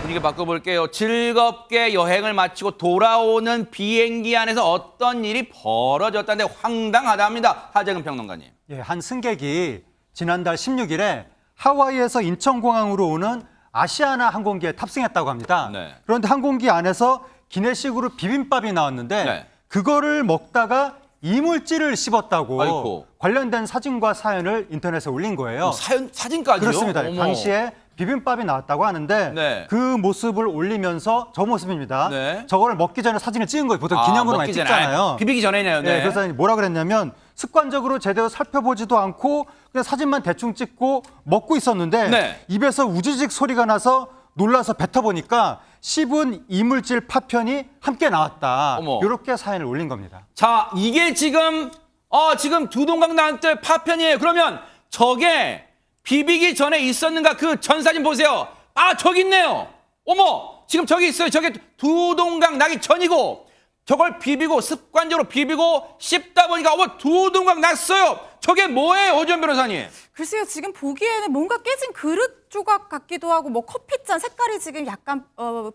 분위기 바꿔볼게요. 즐겁게 여행을 마치고 돌아오는 비행기 안에서 어떤 일이 벌어졌다는데 황당하답니다. 하재근 평론가님. 예, 한 승객이 지난달 16일에 하와이에서 인천공항으로 오는 아시아나 항공기에 탑승했다고 합니다. 네. 그런데 항공기 안에서 기내식으로 비빔밥이 나왔는데 네. 그거를 먹다가 이물질을 씹었다고 아이고. 관련된 사진과 사연을 인터넷에 올린 거예요. 사진까지요? 그렇습니다. 어머. 당시에 비빔밥이 나왔다고 하는데 네. 그 모습을 올리면서 저 모습입니다. 네. 저거를 먹기 전에 사진을 찍은 거예요. 보통 기념으로 많이 먹기 전에. 찍잖아요. 비비기 전에네요. 네. 네, 그래서 뭐라 그랬냐면 습관적으로 제대로 살펴보지도 않고 그냥 사진만 대충 찍고 먹고 있었는데 네. 입에서 우지직 소리가 나서 놀라서 뱉어보니까 씹은 이물질 파편이 함께 나왔다. 어머. 이렇게 사연을 올린 겁니다. 자, 이게 지금 두동강 나한테 파편이에요. 그러면 저게 비비기 전에 있었는가 그 전 사진 보세요. 아, 저기 있네요. 어머, 지금 저기 있어요. 저게 두동강 나기 전이고 저걸 비비고 습관적으로 비비고 씹다 보니까 어머, 두동강 났어요. 저게 뭐예요, 오지원 변호사님? 글쎄요, 지금 보기에는 뭔가 깨진 그릇 조각 같기도 하고 뭐 커피잔 색깔이 지금 약간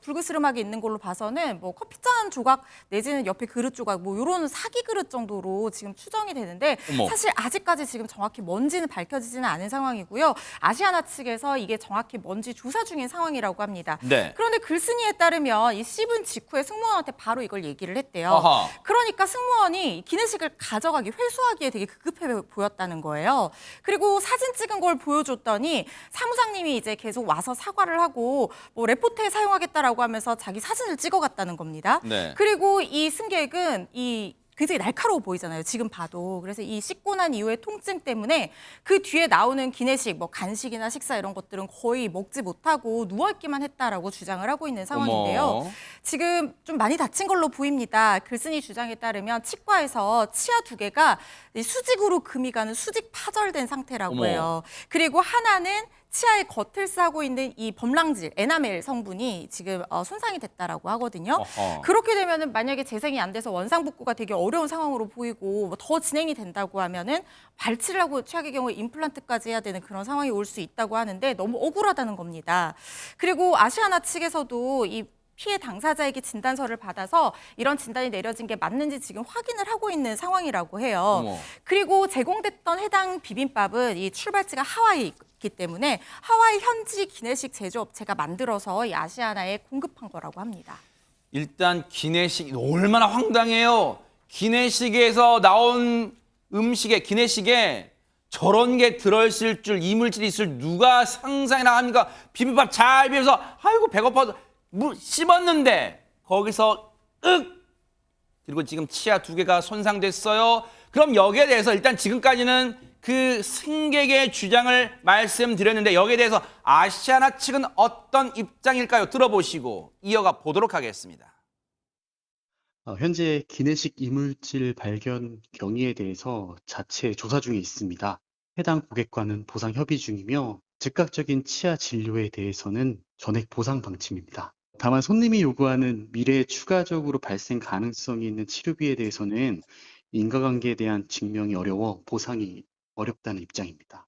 붉으스름하게 있는 걸로 봐서는 뭐 커피잔 조각 내지는 옆에 그릇 조각 뭐 이런 사기 그릇 정도로 지금 추정이 되는데 어머. 사실 아직까지 지금 정확히 뭔지는 밝혀지지는 않은 상황이고요. 아시아나 측에서 이게 정확히 뭔지 조사 중인 상황이라고 합니다. 네. 그런데 글쓴이에 따르면 이 씹은 직후에 승무원한테 바로 이걸 얘기를 했대요. 아하. 그러니까 승무원이 기내식을 가져가기 회수하기에 되게 급급해 보였다는 거예요. 그리고 사진 찍은 걸 보여줬더니 사무장님이 이제 계속 와서 사과를 하고 뭐 레포트에 사용하겠다라고 하면서 자기 사진을 찍어갔다는 겁니다. 네. 그리고 이 승객은 굉장히 날카로워 보이잖아요. 지금 봐도. 그래서 이 씻고 난 이후의 통증 때문에 그 뒤에 나오는 기내식, 뭐 간식이나 식사 이런 것들은 거의 먹지 못하고 누워있기만 했다라고 주장을 하고 있는 상황인데요. 어머. 지금 좀 많이 다친 걸로 보입니다. 글쓴이 주장에 따르면 치과에서 치아 2개가 수직으로 금이 가는 수직 파절된 상태라고 어머. 해요. 그리고 하나는 치아의 겉을 싸고 있는 이 범랑질, 에나멜 성분이 지금 손상이 됐다라고 하거든요. 어허. 그렇게 되면은 만약에 재생이 안 돼서 원상복구가 되게 어려운 상황으로 보이고 뭐더 진행이 된다고 하면은 발치를 하고 최악의 경우에 임플란트까지 해야 되는 그런 상황이 올 수 있다고 하는데 너무 억울하다는 겁니다. 그리고 아시아나 측에서도 이 피해 당사자에게 진단서를 받아서 이런 진단이 내려진 게 맞는지 지금 확인을 하고 있는 상황이라고 해요. 어머. 그리고 제공됐던 해당 비빔밥은 이 출발지가 하와이이기 때문에 하와이 현지 기내식 제조업체가 만들어서 이 아시아나에 공급한 거라고 합니다. 일단 기내식 얼마나 황당해요. 기내식에서 나온 기내식에 저런 게 들어있을 줄, 이물질이 있을 줄 누가 상상이나 합니까? 비빔밥 잘 비벼서 아이고 배고파서 씹었는데 거기서 그리고 지금 치아 2개가 손상됐어요. 그럼 여기에 대해서 일단 지금까지는 그 승객의 주장을 말씀드렸는데 여기에 대해서 아시아나 측은 어떤 입장일까요? 들어보시고 이어가 보도록 하겠습니다. 현재 기내식 이물질 발견 경위에 대해서 자체 조사 중에 있습니다. 해당 고객과는 보상 협의 중이며 즉각적인 치아 진료에 대해서는 전액 보상 방침입니다. 다만 손님이 요구하는 미래에 추가적으로 발생 가능성이 있는 치료비에 대해서는 인과관계에 대한 증명이 어려워 보상이 어렵다는 입장입니다.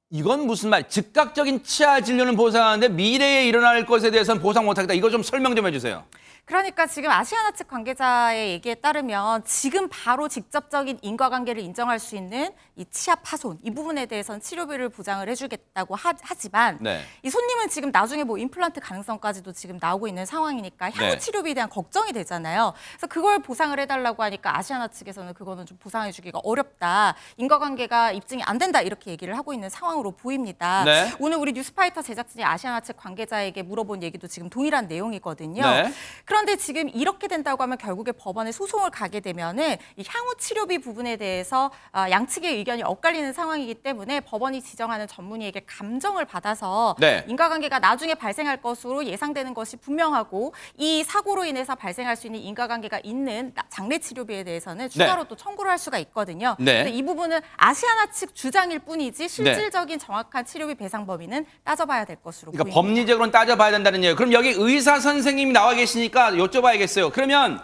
이건 무슨 말? 즉각적인 치아 진료는 보상하는데 미래에 일어날 것에 대해서는 보상 못하겠다. 이거 좀 설명 좀 해주세요. 그러니까 지금 아시아나 측 관계자의 얘기에 따르면 지금 바로 직접적인 인과관계를 인정할 수 있는 이 치아 파손 이 부분에 대해서는 치료비를 보장을 해주겠다고 하지만 네. 이 손님은 지금 나중에 뭐 임플란트 가능성까지도 지금 나오고 있는 상황이니까 향후 네. 치료비에 대한 걱정이 되잖아요. 그래서 그걸 보상을 해달라고 하니까 아시아나 측에서는 그거는 좀 보상해주기가 어렵다. 인과관계가 입증이 안 된다 이렇게 얘기를 하고 있는 상황으로 보입니다. 네. 오늘 우리 뉴스파이터 제작진이 아시아나 측 관계자에게 물어본 얘기도 지금 동일한 내용이거든요. 네. 그런데 지금 이렇게 된다고 하면 결국에 법원에 소송을 가게 되면은 이 향후 치료비 부분에 대해서 양측의 의견이 엇갈리는 상황이기 때문에 법원이 지정하는 전문의에게 감정을 받아서 네. 인과관계가 나중에 발생할 것으로 예상되는 것이 분명하고 이 사고로 인해서 발생할 수 있는 인과관계가 있는 장래 치료비에 대해서는 추가로 또 청구를 할 수가 있거든요. 네. 그래서 이 부분은 아시아나 측 주장일 뿐이지 실질적인 정확한 치료비 배상 범위는 따져봐야 될 것으로 그러니까 보입니다. 법리적으로는 따져봐야 된다는 얘기예요. 그럼 여기 의사 선생님이 나와 계시니까 여쭤봐야겠어요. 그러면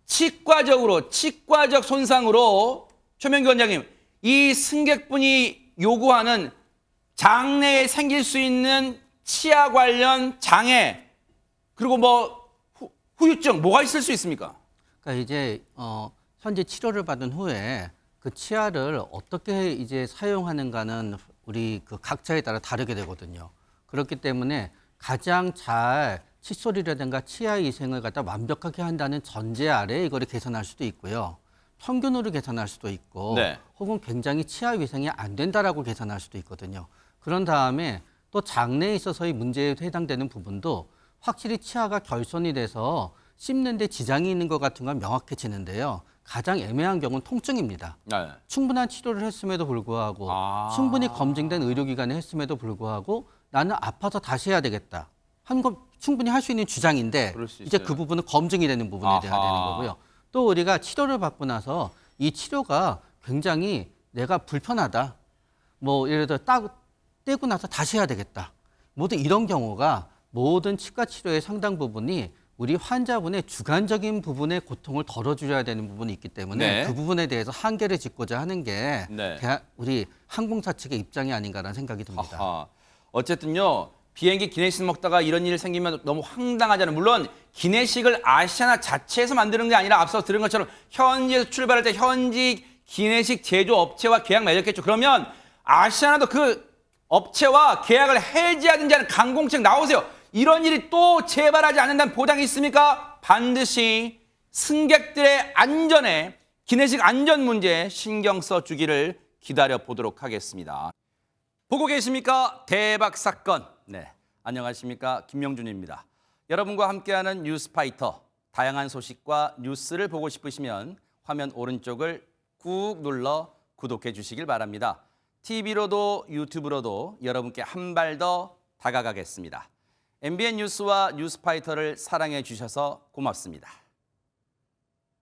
치과적 손상으로 최명규 원장님, 이 승객분이 요구하는 장래에 생길 수 있는 치아 관련 장애 그리고 뭐 후유증 뭐가 있을 수 있습니까? 그러니까 이제 현재 치료를 받은 후에 그 치아를 어떻게 이제 사용하는가는 우리 그 각자에 따라 다르게 되거든요. 그렇기 때문에 가장 잘 칫솔이라든가 치아 위생을 갖다 완벽하게 한다는 전제 아래 이거를 개선할 수도 있고요. 평균으로 개선할 수도 있고 네. 혹은 굉장히 치아 위생이 안 된다라고 개선할 수도 있거든요. 그런 다음에 또 장래에 있어서의 문제에 해당되는 부분도 확실히 치아가 결손이 돼서 씹는 데 지장이 있는 것 같은 건 명확해지는데요. 가장 애매한 경우는 통증입니다. 네. 충분한 치료를 했음에도 불구하고 아. 충분히 검증된 의료기관에 했음에도 불구하고 나는 아파서 다시 해야 되겠다. 한 건 충분히 할 수 있는 주장인데 그럴 수 이제 있어요. 그 부분은 검증이 되는 부분에 돼야 되는 거고요. 또 우리가 치료를 받고 나서 이 치료가 굉장히 내가 불편하다. 뭐 예를 들어 떼고 나서 다시 해야 되겠다. 모든 이런 경우가 모든 치과 치료의 상당 부분이 우리 환자분의 주관적인 부분의 고통을 덜어줘야 되는 부분이 있기 때문에 네. 그 부분에 대해서 한계를 짓고자 하는 게 네. 우리 항공사 측의 입장이 아닌가라는 생각이 듭니다. 아하. 어쨌든요. 비행기 기내식 먹다가 이런 일이 생기면 너무 황당하잖아요. 물론 기내식을 아시아나 자체에서 만드는 게 아니라 앞서 들은 것처럼 현지에서 출발할 때 현지 기내식 제조업체와 계약 맺었겠죠. 그러면 아시아나도 그 업체와 계약을 해지하든지 하는 강공책 나오세요. 이런 일이 또 재발하지 않는다는 보장이 있습니까? 반드시 승객들의 안전에 기내식 안전 문제에 신경 써주기를 기다려 보도록 하겠습니다. 보고 계십니까? 대박 사건. 네, 안녕하십니까? 김명준입니다. 여러분과 함께하는 뉴스파이터. 다양한 소식과 뉴스를 보고 싶으시면 화면 오른쪽을 꾹 눌러 구독해 주시길 바랍니다. TV로도 유튜브로도 여러분께 한 발 더 다가가겠습니다. MBN 뉴스와 뉴스파이터를 사랑해 주셔서 고맙습니다.